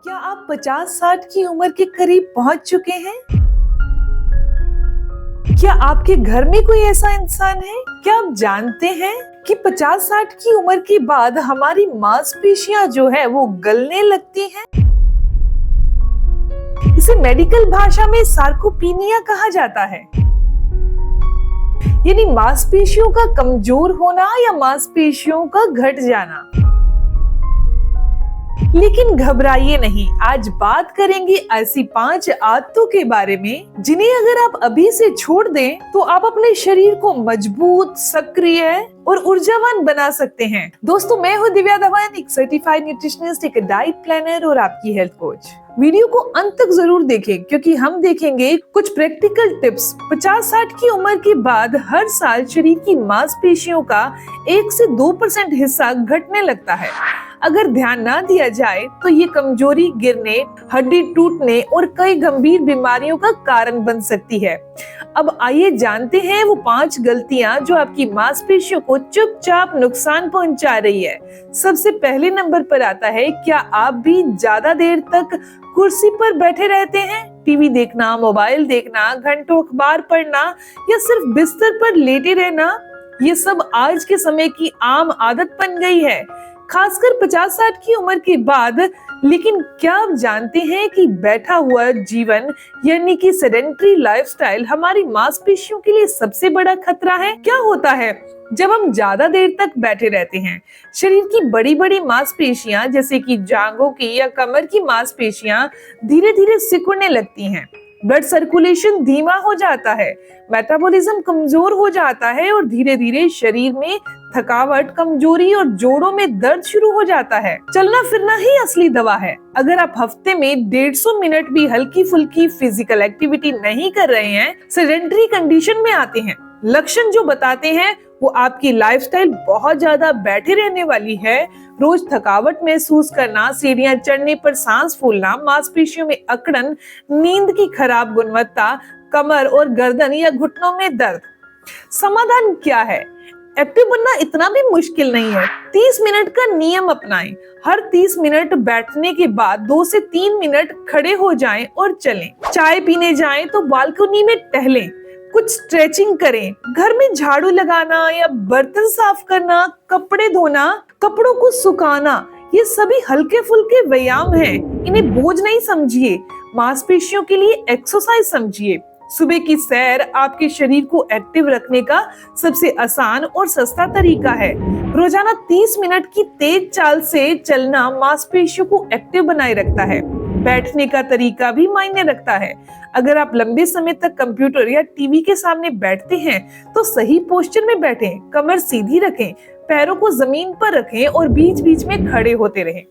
क्या आप 50-60 की उम्र के करीब पहुंच चुके हैं? क्या आपके घर में कोई ऐसा इंसान है? क्या आप जानते हैं कि 50-60 की उम्र के बाद हमारी मांसपेशियां जो है वो गलने लगती हैं? इसे मेडिकल भाषा में सार्कोपीनिया कहा जाता है, यानी मांसपेशियों का कमजोर होना या मांसपेशियों का घट जाना। लेकिन घबराइए नहीं, आज बात करेंगे ऐसी 5 आदतों के बारे में जिन्हें अगर आप अभी से छोड़ दें तो आप अपने शरीर को मजबूत, सक्रिय और ऊर्जावान बना सकते हैं। दोस्तों, मैं हूँ दिव्या धवन, एक सर्टिफाइड न्यूट्रिशनिस्ट, एक डाइट प्लानर और आपकी हेल्थ कोच। वीडियो को अंत तक जरूर देखें क्योंकि हम देखेंगे कुछ प्रैक्टिकल टिप्स। 50-60 की उम्र के बाद हर साल शरीर की मांसपेशियों का 1 से 2% हिस्सा घटने लगता है। अगर ध्यान ना दिया जाए तो ये कमजोरी, गिरने, हड्डी टूटने और कई गंभीर बीमारियों का कारण बन सकती है। अब आइए जानते हैं वो 5 गलतियां जो आपकी मांसपेशियों को चुपचाप नुकसान पहुंचा रही है। सबसे पहले नंबर पर आता है, क्या आप भी ज्यादा देर तक कुर्सी पर बैठे रहते हैं? टीवी देखना, मोबाइल देखना, घंटों अखबार पढ़ना या सिर्फ बिस्तर पर लेटे रहना, ये सब आज के समय की आम आदत बन गई है, खासकर 50-60 की उम्र के बाद। लेकिन क्या आप जानते हैं कि बैठा हुआ जीवन यानी कि सेडेंटरी लाइफस्टाइल हमारी मांसपेशियों के लिए सबसे बड़ा खतरा है? क्या होता है जब हम ज्यादा देर तक बैठे रहते हैं? शरीर की बड़ी बड़ी मांसपेशियां जैसे कि जांघों की या कमर की मांसपेशियां धीरे धीरे सिकुड़ने लगती हैं। ब्लड सर्कुलेशन धीमा हो जाता है, मेटाबॉलिज्म कमजोर हो जाता है और धीरे धीरे शरीर में थकावट, कमजोरी और जोड़ों में दर्द शुरू हो जाता है। चलना फिरना ही असली दवा है। अगर आप हफ्ते में 150 मिनट भी हल्की फुल्की फिजिकल एक्टिविटी नहीं कर रहे हैं, सेडेंटरी कंडीशन में आते हैं। लक्षण जो बताते हैं वो आपकी लाइफस्टाइल बहुत ज्यादा बैठे रहने वाली है। रोज थकावट महसूस करना, सीढ़ियां चढ़ने पर सांस फूलना, मांसपेशियों में अकड़न, नींद की खराब गुणवत्ता, कमर और गर्दन या घुटनों में दर्द। समाधान क्या है? एक्टिव बनना इतना भी मुश्किल नहीं है। 30 मिनट का नियम अपनाएं। हर 30 मिनट बैठने के बाद 2 से 3 मिनट खड़े हो जाएं और चलें। चाय पीने जाएं तो बालकनी में टहलें, कुछ स्ट्रेचिंग करें। घर में झाड़ू लगाना या बर्तन साफ करना, कपड़े धोना, कपड़ों को सुखाना, ये सभी हल्के फुल्के व्यायाम हैं। इन्हें बोझ नहीं समझिए, मांसपेशियों के लिए एक्सरसाइज समझिए। सुबह की सैर आपके शरीर को एक्टिव रखने का सबसे आसान और सस्ता तरीका है। रोजाना 30 मिनट की तेज चाल से चलना मांसपेशियों को एक्टिव बनाए रखता है। बैठने का तरीका भी मायने रखता है। अगर आप लंबे समय तक कंप्यूटर या टीवी के सामने बैठते हैं तो सही पोस्चर में बैठें, कमर सीधी रखें, पैरों को जमीन पर रखें और बीच बीच में खड़े होते रहें।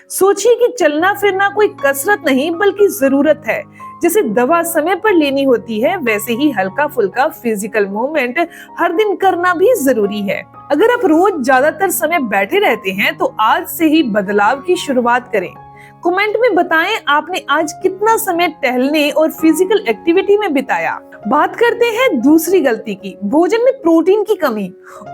सोचिए कि चलना फिरना कोई कसरत नहीं बल्कि जरूरत है। जैसे दवा समय पर लेनी होती है, वैसे ही हल्का फुल्का फिजिकल मूवमेंट हर दिन करना भी जरूरी है। अगर आप रोज ज्यादातर समय बैठे रहते हैं तो आज से ही बदलाव की शुरुआत करें। कमेंट में बताएं आपने आज कितना समय टहलने और फिजिकल एक्टिविटी में बिताया। बात करते हैं दूसरी गलती की, भोजन में प्रोटीन की कमी।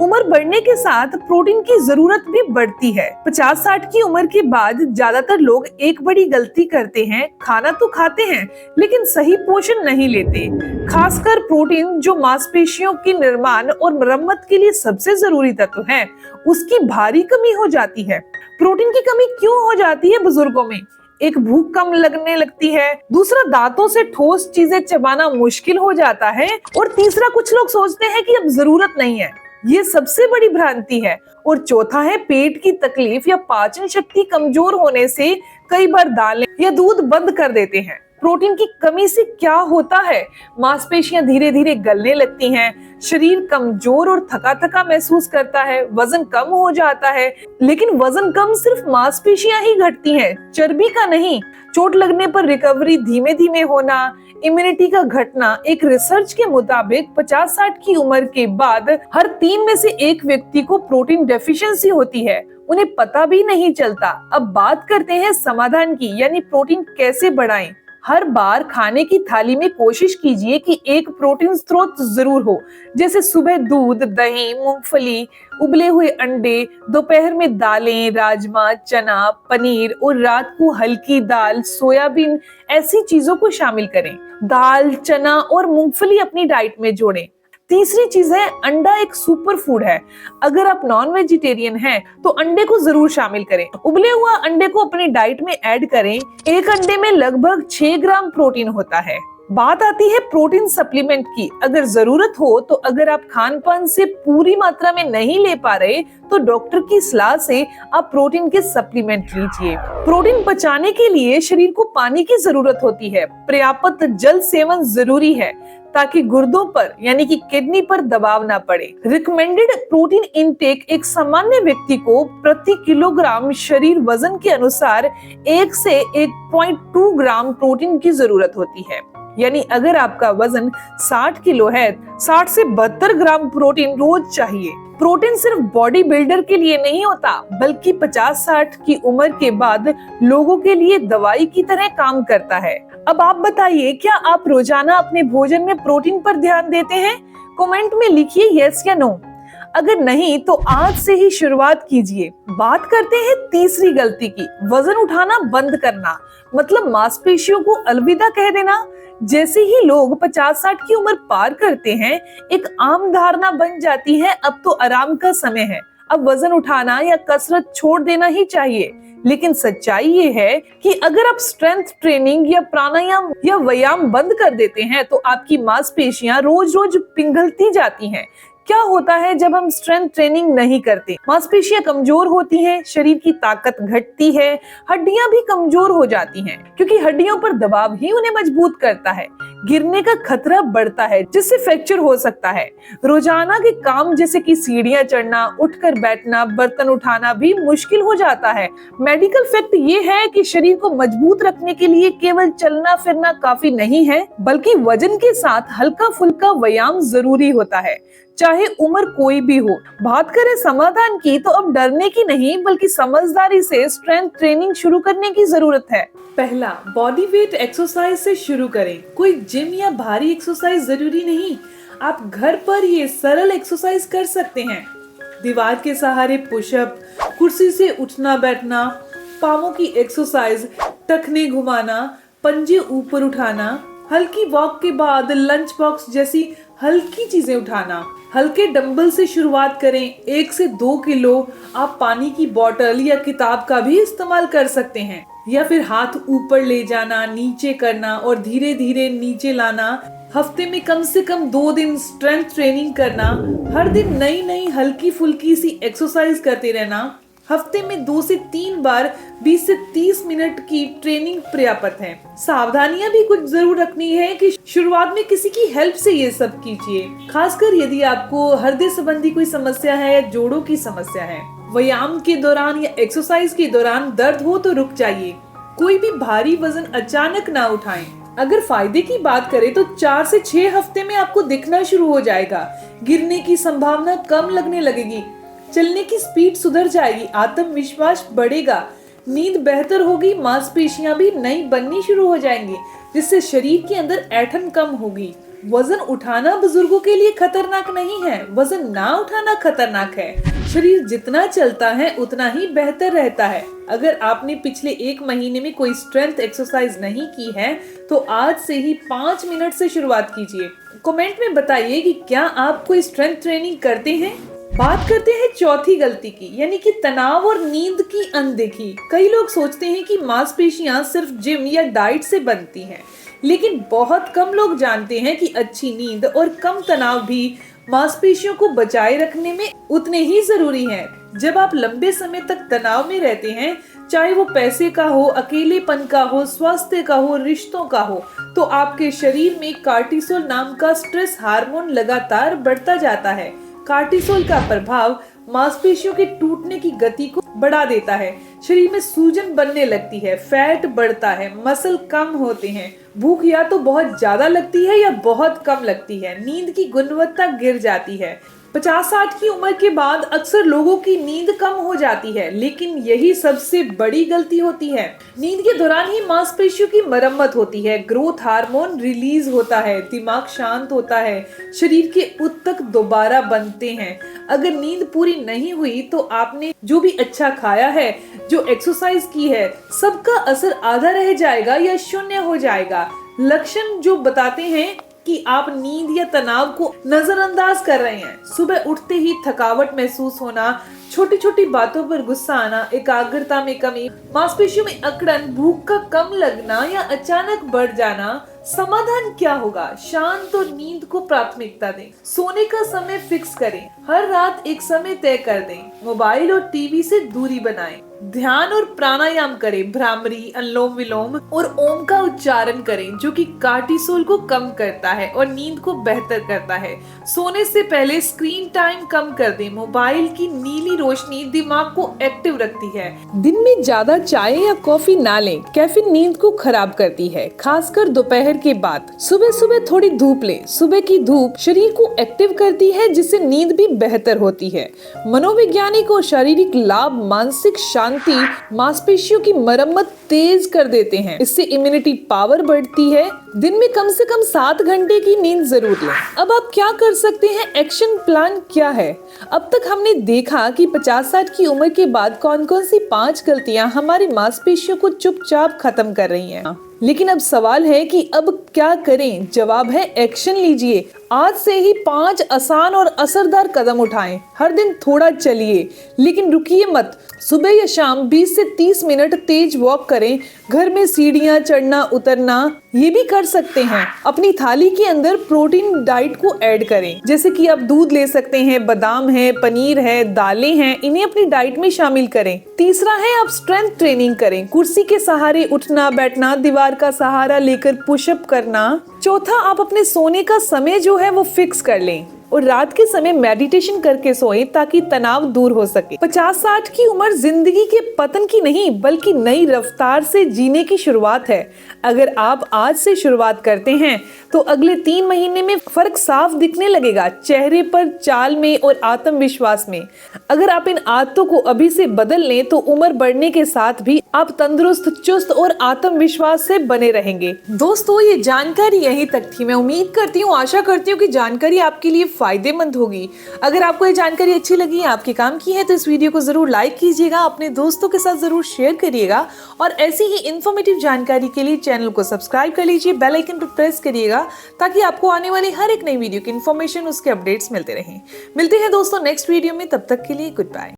उम्र बढ़ने के साथ प्रोटीन की जरूरत भी बढ़ती है। 50-60 की उम्र के बाद ज्यादातर लोग एक बड़ी गलती करते हैं, खाना तो खाते हैं लेकिन सही पोषण नहीं लेते। खासकर प्रोटीन जो मांसपेशियों के निर्माण और मरम्मत के लिए सबसे जरूरी तत्व है, उसकी भारी कमी हो जाती है। प्रोटीन की कमी क्यों हो जाती है बुजुर्गों में? एक, भूख कम लगने लगती है। दूसरा, दांतों से ठोस चीजें चबाना मुश्किल हो जाता है। और तीसरा, कुछ लोग सोचते हैं कि अब जरूरत नहीं है। ये सबसे बड़ी भ्रांति है। और चौथा है, पेट की तकलीफ या पाचन शक्ति कमजोर होने से कई बार दालें या दूध बंद कर देते हैं। प्रोटीन की कमी से क्या होता है? मांसपेशियां धीरे धीरे गलने लगती हैं, शरीर कमजोर और थका थका महसूस करता है, वजन कम हो जाता है। लेकिन वजन कम सिर्फ मांसपेशियां ही घटती हैं, चर्बी का नहीं। चोट लगने पर रिकवरी धीमे धीमे होना, इम्यूनिटी का घटना। एक रिसर्च के मुताबिक 50-60 की उम्र के बाद हर 3 में से 1 व्यक्ति को प्रोटीन डेफिशिएंसी होती है, उन्हें पता भी नहीं चलता। अब बात करते हैं समाधान की, यानी प्रोटीन कैसे बढ़ाएं। हर बार खाने की थाली में कोशिश कीजिए कि एक प्रोटीन स्रोत जरूर हो, जैसे सुबह दूध, दही, मूंगफली, उबले हुए अंडे, दोपहर में दालें, राजमा, चना, पनीर और रात को हल्की दाल, सोयाबीन, ऐसी चीजों को शामिल करें। दाल, चना और मूंगफली अपनी डाइट में जोड़ें। तीसरी चीज है, अंडा एक सुपर फूड है। अगर आप नॉन वेजिटेरियन हैं तो अंडे को जरूर शामिल करें। उबले हुआ अंडे को अपनी डाइट में ऐड करें। एक अंडे में लगभग 6 ग्राम प्रोटीन होता है। बात आती है प्रोटीन सप्लीमेंट की। अगर जरूरत हो तो अगर आप खान पान से पूरी मात्रा में नहीं ले पा रहे तो डॉक्टर की सलाह से आप प्रोटीन के सप्लीमेंट लीजिए। प्रोटीन पचाने के लिए शरीर को पानी की जरूरत होती है। पर्याप्त जल सेवन जरूरी है ताकि गुर्दों पर यानी कि किडनी पर दबाव ना पड़े। रिकमेंडेड प्रोटीन इनटेक एक सामान्य व्यक्ति को प्रति किलोग्राम शरीर वजन के अनुसार 1 से 1.2 ग्राम प्रोटीन की जरूरत होती है। यानी अगर आपका वजन 60 किलो है, 60 से 72 ग्राम प्रोटीन रोज चाहिए। प्रोटीन सिर्फ बॉडी बिल्डर के लिए नहीं होता, बल्कि 50-60 की उम्र के बाद लोगों के लिए दवाई की तरह काम करता है। अब आप बताइए, क्या आप रोजाना अपने भोजन में प्रोटीन पर ध्यान देते हैं? कमेंट में लिखिए यस या नो। अगर नहीं तो आज से ही शुरुआत कीजिए। बात करते हैं तीसरी गलती की, वजन उठाना बंद करना, मतलब मांसपेशियों को अलविदा कह देना। जैसे ही लोग 50-60 की उम्र पार करते हैं, एक आम धारणा बन जाती है अब तो आराम का समय है, अब वजन उठाना या कसरत छोड़ देना ही चाहिए। लेकिन सच्चाई ये है कि अगर आप स्ट्रेंथ ट्रेनिंग या प्राणायाम या व्यायाम बंद कर देते हैं तो आपकी मांसपेशियां रोज रोज पिघलती जाती हैं। क्या होता है जब हम स्ट्रेंथ ट्रेनिंग नहीं करते? मांसपेशियां कमजोर होती हैं, शरीर की ताकत घटती है, हड्डियां भी कमजोर हो जाती हैं, क्योंकि हड्डियों पर दबाव ही उन्हें मजबूत करता है। गिरने का खतरा बढ़ता है, जिससे फ्रैक्चर हो सकता है। रोजाना के काम जैसे कि सीढ़ियां चढ़ना, उठकर बैठना, बर्तन उठाना भी मुश्किल हो जाता है। मेडिकल फैक्ट ये है कि शरीर को मजबूत रखने के लिए केवल चलना फिरना काफी नहीं है, बल्कि वजन के साथ हल्का फुल्का व्यायाम जरूरी होता है, चाहे उम्र कोई भी हो। बात करें समाधान की, तो अब डरने की नहीं बल्कि समझदारी से स्ट्रेंथ ट्रेनिंग शुरू करने की जरूरत है। पहला, बॉडी वेट एक्सरसाइज से शुरू करें। कोई जिम या भारी एक्सरसाइज जरूरी नहीं, आप घर पर ये सरल एक्सरसाइज कर सकते हैं। दीवार के सहारे पुशअप, कुर्सी से उठना बैठना, पाँवों की एक्सरसाइज, टखने घुमाना, पंजे ऊपर उठाना, हल्की वॉक के बाद लंच बॉक्स जैसी हल्की चीजें उठाना। हल्के डंबल से शुरुआत करें, 1 से 2 किलो। आप पानी की बोतल या किताब का भी इस्तेमाल कर सकते हैं, या फिर हाथ ऊपर ले जाना, नीचे करना और धीरे धीरे नीचे लाना। हफ्ते में कम से कम 2 दिन स्ट्रेंथ ट्रेनिंग करना। हर दिन नई नई हल्की फुल्की सी एक्सरसाइज करते रहना। हफ्ते में 2 से 3 बार 20 से 30 मिनट की ट्रेनिंग पर्याप्त है। सावधानियां भी कुछ जरूर रखनी है कि शुरुआत में किसी की हेल्प से ये सब कीजिए, खासकर यदि आपको हृदय संबंधी कोई समस्या है या जोड़ों की समस्या है। व्यायाम के दौरान या एक्सरसाइज के दौरान दर्द हो तो रुक जाइए। कोई भी भारी वजन अचानक ना उठाएं। अगर फायदे की बात करें तो 4 से 6 हफ्ते में आपको दिखना शुरू हो जाएगा। गिरने की संभावना कम लगने लगेगी, चलने की स्पीड सुधर जाएगी, आत्मविश्वास बढ़ेगा, नींद बेहतर होगी, मांसपेशियां भी नई बननी शुरू हो जाएंगी, जिससे शरीर के अंदर ऐंठन कम होगी। वजन उठाना बुजुर्गों के लिए खतरनाक नहीं है, वजन ना उठाना खतरनाक है। शरीर जितना चलता है उतना ही बेहतर रहता है। अगर आपने पिछले 1 महीने में कोई स्ट्रेंथ एक्सरसाइज नहीं की है तो आज से ही 5 मिनट से शुरुआत कीजिए। कमेंट में बताइए कि क्या आप कोई स्ट्रेंथ ट्रेनिंग करते हैं। बात करते हैं चौथी गलती की, यानी कि तनाव और नींद की अनदेखी। कई लोग सोचते हैं कि मांसपेशियां सिर्फ जिम या डाइट से बनती हैं, लेकिन बहुत कम लोग जानते हैं कि अच्छी नींद और कम तनाव भी मांसपेशियों को बचाए रखने में उतने ही जरूरी हैं। जब आप लंबे समय तक तनाव में रहते हैं, चाहे वो पैसे का हो, अकेलेपन का हो, स्वास्थ्य का हो, रिश्तों का हो, तो आपके शरीर में कार्टिसोल नाम का स्ट्रेस हार्मोन लगातार बढ़ता जाता है। कार्टिसोल का प्रभाव मांसपेशियों के टूटने की गति को बढ़ा देता है, शरीर में सूजन बनने लगती है, फैट बढ़ता है, मसल कम होते हैं, भूख या तो बहुत ज्यादा लगती है या बहुत कम लगती है, नींद की गुणवत्ता गिर जाती है, 50-60 की उम्र के बाद अक्सर लोगों की नींद कम हो जाती है, लेकिन यही सबसे बड़ी गलती होती है। नींद के दौरान ही मांसपेशियों की मरम्मत होती है, ग्रोथ हार्मोन रिलीज होता है, दिमाग शांत होता है, शरीर के ऊतक दोबारा बनते हैं। अगर नींद पूरी नहीं हुई तो आपने जो भी अच्छा खाया है, जो एक्सरसाइज की है, सबका असर आधा रह जाएगा या शून्य हो जाएगा। लक्षण जो बताते हैं कि आप नींद या तनाव को नजरअंदाज कर रहे हैं। सुबह उठते ही थकावट महसूस होना, छोटी छोटी बातों पर गुस्सा आना, एकाग्रता में कमी, मांसपेशियों में अकड़न, भूख का कम लगना या अचानक बढ़ जाना। समाधान क्या होगा? शांत और नींद को प्राथमिकता दें। सोने का समय फिक्स करें, हर रात एक समय तय कर दें। मोबाइल और टीवी से दूरी बनाएं। ध्यान और प्राणायाम करें, भ्रामरी, अनुलोम विलोम और ओम का उच्चारण करें, जो कि कार्टिसोल को कम करता है और नींद को बेहतर करता है। सोने से पहले स्क्रीन टाइम कम कर दें। मोबाइल की नीली रोशनी दिमाग को एक्टिव रखती है। दिन में ज्यादा चाय या कॉफी ना लें, कैफीन नींद को खराब करती है, खासकर दोपहर के बाद। सुबह सुबह थोड़ी धूप लें। सुबह की धूप शरीर को एक्टिव करती है, जिससे नींद भी बेहतर होती है। मनोवैज्ञानिक और शारीरिक लाभ: मानसिक शांति, मांसपेशियों की मरम्मत तेज कर देते हैं, इससे इम्यूनिटी पावर बढ़ती है। दिन में कम से कम 7 घंटे की नींद जरूर लें। अब आप क्या कर सकते हैं? एक्शन प्लान क्या है? अब तक हमने देखा कि 50-60 की उम्र के बाद कौन कौन सी 5 गलतियां हमारी मांसपेशियों को चुपचाप खत्म कर रही हैं। लेकिन अब सवाल है कि अब क्या करें? जवाब है एक्शन लीजिए। आज से ही 5 आसान और असरदार कदम उठाएं। हर दिन थोड़ा चलिए, लेकिन रुकिए मत। सुबह या शाम 20 से 30 मिनट तेज वॉक करें। घर में सीढ़ियां चढ़ना उतरना ये भी कर सकते हैं। अपनी थाली के अंदर प्रोटीन डाइट को ऐड करें, जैसे कि आप दूध ले सकते हैं, बादाम है, पनीर है, दालें हैं, इन्हें अपनी डाइट में शामिल करें। तीसरा है, आप स्ट्रेंथ ट्रेनिंग करें, कुर्सी के सहारे उठना बैठना, दीवार का सहारा लेकर पुशअप करना। चौथा, आप अपने सोने का समय जो है वो फिक्स कर लें और रात के समय मेडिटेशन करके सोएं, ताकि तनाव दूर हो सके। 50-60 की उम्र जिंदगी के पतन की नहीं, बल्कि नई रफ्तार से जीने की शुरुआत है। अगर आप आज से शुरुआत करते हैं तो अगले 3 महीने में फर्क साफ दिखने लगेगा, चेहरे पर, चाल में और आत्मविश्वास में। अगर आप इन आदतों को अभी से बदल लें तो उम्र बढ़ने के साथ भी आप तंदुरुस्त, चुस्त और आत्मविश्वास से बने रहेंगे। दोस्तों, ये जानकारी यहीं तक थी। मैं उम्मीद करती हूँ, आशा करती हूँ कि जानकारी आपके लिए फायदेमंद होगी। अगर आपको ये जानकारी अच्छी लगी, आपके काम की है, तो इस वीडियो को जरूर लाइक कीजिएगा, अपने दोस्तों के साथ जरूर शेयर करिएगा और ऐसी ही इन्फॉर्मेटिव जानकारी के लिए चैनल को सब्सक्राइब कर लीजिए, बेल आइकन पर प्रेस करिएगा, ताकि आपको आने वाली हर एक नई वीडियो की इन्फॉर्मेशन, उसके अपडेट्स मिलते रहें। मिलते हैं दोस्तों नेक्स्ट वीडियो में, तब तक के लिए गुड बाय।